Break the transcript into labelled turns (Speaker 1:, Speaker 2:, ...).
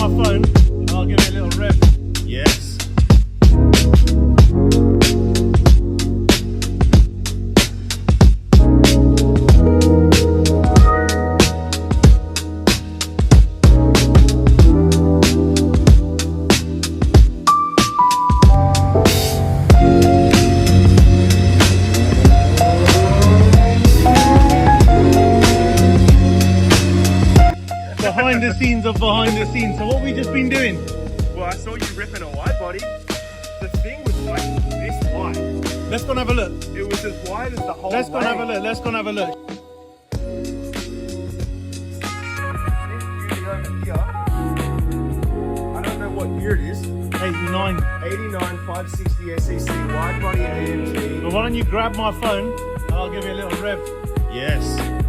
Speaker 1: my phone and I'll give it a little rev. Yes. Behind the scenes of behind the scenes. So what we just been doing?
Speaker 2: Well, I saw you ripping a wide body. The thing was like this wide.
Speaker 1: Let's go and have a look.
Speaker 2: It was as wide as the whole
Speaker 1: Let's go and
Speaker 2: way.
Speaker 1: have a look. Let's go and have a look.
Speaker 2: This beauty over here, I don't know what year it is.
Speaker 1: 89.
Speaker 2: 89 560 SEC wide body AMG.
Speaker 1: But why don't you grab my phone and I'll give you a little rev. Yes.